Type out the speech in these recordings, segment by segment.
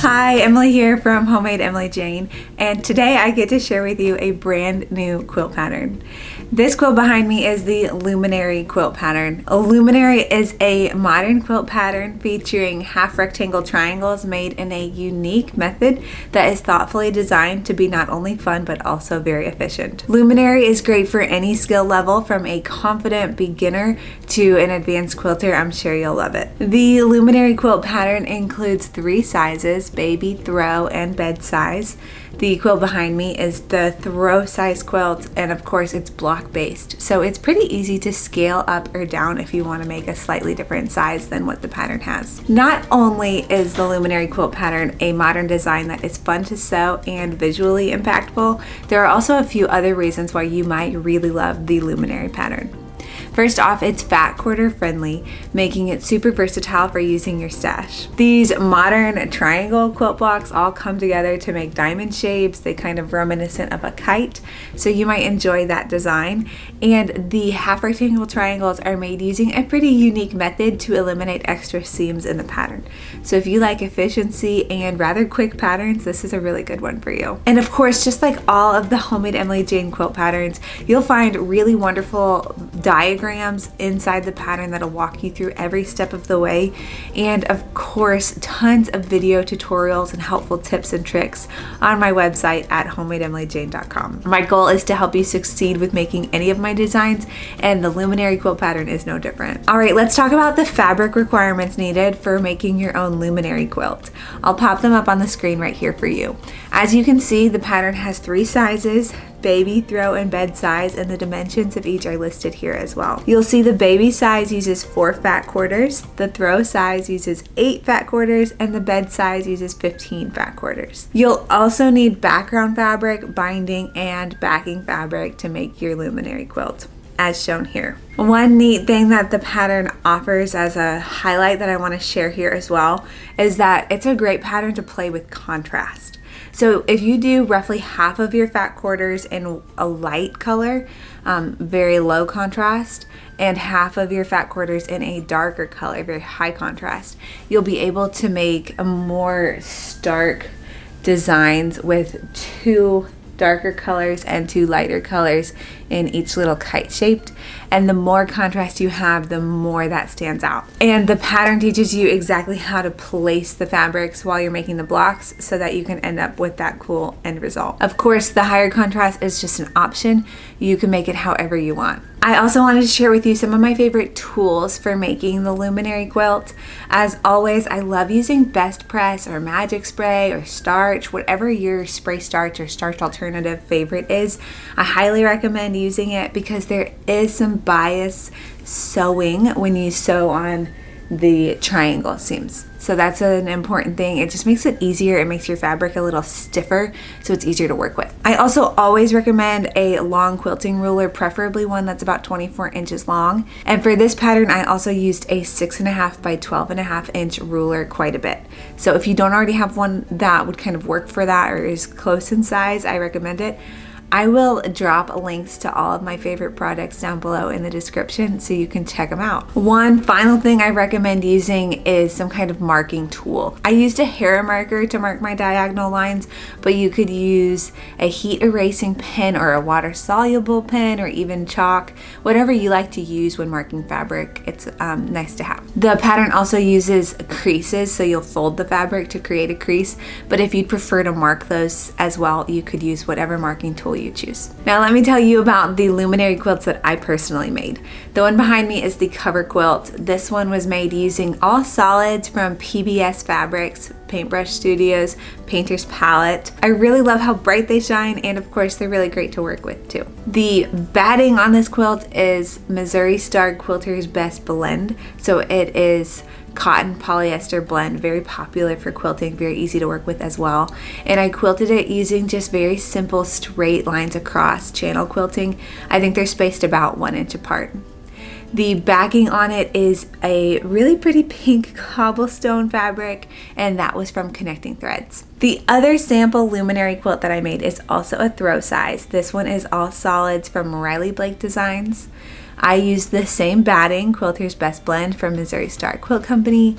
Hi, Emily here from Homemade Emily Jane, and today I get to share with you a brand new quilt pattern. This quilt behind me is the Luminary Quilt Pattern. A Luminary is a modern quilt pattern featuring half rectangle triangles made in a unique method that is thoughtfully designed to be not only fun but also very efficient. Luminary is great for any skill level, from a confident beginner to an advanced quilter. I'm sure you'll love it. The Luminary Quilt Pattern includes 3 sizes: baby, throw, and bed size. The quilt behind me is the throw size quilt, and of course it's block based, so it's pretty easy to scale up or down if you want to make a slightly different size than what the pattern has. Not only is the Luminary Quilt Pattern a modern design that is fun to sew and visually impactful, there are also a few other reasons why you might really love the Luminary pattern. First off, it's fat quarter friendly, making it super versatile for using your stash. These modern triangle quilt blocks all come together to make diamond shapes. They kind of reminiscent of a kite, so you might enjoy that design. And the half rectangle triangles are made using a pretty unique method to eliminate extra seams in the pattern. So if you like efficiency and rather quick patterns, this is a really good one for you. And of course, just like all of the Homemade Emily Jane quilt patterns, you'll find really wonderful diagrams inside the pattern that'll walk you through every step of the way, and of course tons of video tutorials and helpful tips and tricks on my website at homemadeemilyjane.com. My goal is to help you succeed with making any of my designs, and the Luminary Quilt Pattern is no different. Alright, let's talk about the fabric requirements needed for making your own Luminary quilt. I'll pop them up on the screen right here for you. As you can see, the pattern has 3 sizes: baby, throw, and bed size, and the dimensions of each are listed here as well. You'll see the baby size uses 4 fat quarters, the throw size uses 8 fat quarters, and the bed size uses 15 fat quarters. You'll also need background fabric, binding, and backing fabric to make your Luminary quilt, as shown here. One neat thing that the pattern offers as a highlight that I want to share here as well is that it's a great pattern to play with contrast. So if you do roughly half of your fat quarters in a light color, very low contrast, and half of your fat quarters in a darker color, very high contrast, you'll be able to make a more stark designs with 2 darker colors and 2 lighter colors in each little kite shaped, and the more contrast you have, the more that stands out. And the pattern teaches you exactly how to place the fabrics while you're making the blocks so that you can end up with that cool end result. Of course, the higher contrast is just an option. You can make it however you want. I also wanted to share with you some of my favorite tools for making the Luminary quilt. As always, I love using Best Press or Magic Spray or starch, whatever your spray starch or starch alternative favorite is. I highly recommend using it because there is some bias sewing when you sew on the triangle seams. So that's an important thing. It just makes it easier. It makes your fabric a little stiffer, so it's easier to work with. I also always recommend a long quilting ruler, preferably one that's about 24 inches long. And for this pattern, I also used a 6.5 by 12.5 inch ruler quite a bit. So if you don't already have one that would kind of work for that or is close in size, I recommend it. I will drop links to all of my favorite products down below in the description so you can check them out. One final thing I recommend using is some kind of marking tool. I used a hair marker to mark my diagonal lines, but you could use a heat erasing pen or a water soluble pen or even chalk, whatever you like to use when marking fabric. It's nice to have. The pattern also uses creases, so you'll fold the fabric to create a crease, but if you'd prefer to mark those as well, you could use whatever marking tool you choose. Now let me tell you about the Luminary quilts that I personally made. The one behind me is the cover quilt. This one was made using all solids from PBS Fabrics, Paintbrush Studios, Painter's Palette. I really love how bright they shine, and of course they're really great to work with too. The batting on this quilt is Missouri Star Quilters Best Blend, so it is cotton polyester blend, very popular for quilting, very easy to work with as well. And I quilted it using just very simple straight lines across channel quilting. I think they're spaced about 1 inch apart. The backing on it is a really pretty pink cobblestone fabric, and that was from Connecting Threads. The other sample Luminary quilt that I made is also a throw size. This one is all solids from Riley Blake Designs. I used the same batting, Quilter's Best Blend from Missouri Star Quilt Company.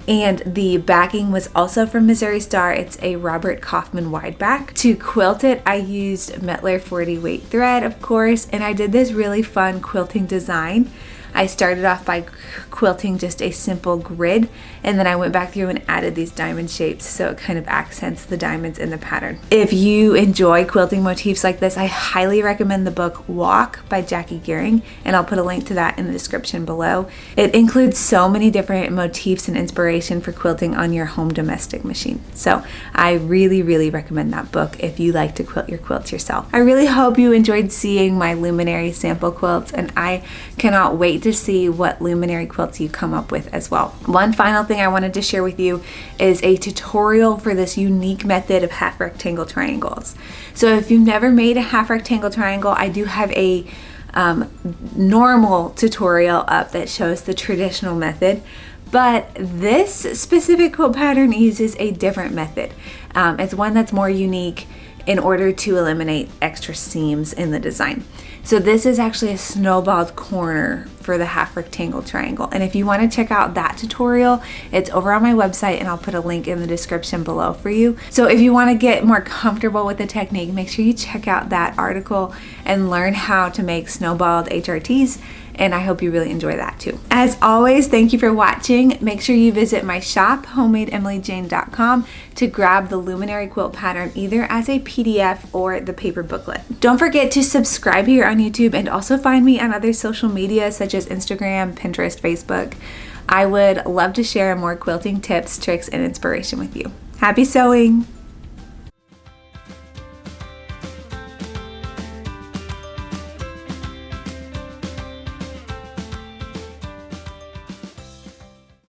And the backing was also from Missouri Star. It's a Robert Kaufman wide back. To quilt it, I used Metler 40 weight thread, of course, and I did this really fun quilting design. I started off by quilting just a simple grid, and then I went back through and added these diamond shapes so it kind of accents the diamonds in the pattern. If you enjoy quilting motifs like this, I highly recommend the book Walk by Jackie Gearing, and I'll put a link to that in the description below. It includes so many different motifs and inspiration for quilting on your home domestic machine. So I really, really recommend that book if you like to quilt your quilts yourself. I really hope you enjoyed seeing my Luminary sample quilts, and I cannot wait to see what Luminary quilts you come up with as well. One final thing I wanted to share with you is a tutorial for this unique method of half rectangle triangles. So if you've never made a half rectangle triangle, I do have a normal tutorial up that shows the traditional method, but this specific quilt pattern uses a different method. It's one that's more unique in order to eliminate extra seams in the design. So this is actually a snowballed corner for the half rectangle triangle. And if you want to check out that tutorial, it's over on my website, and I'll put a link in the description below for you. So if you want to get more comfortable with the technique, make sure you check out that article and learn how to make snowballed HRTs. And I hope you really enjoy that too. As always, thank you for watching. Make sure you visit my shop, homemadeemilyjane.com, to grab the Luminary Quilt Pattern either as a PDF or the paper booklet. Don't forget to subscribe here on YouTube, and also find me on other social media such as Instagram, Pinterest, Facebook. I would love to share more quilting tips, tricks, and inspiration with you. Happy sewing!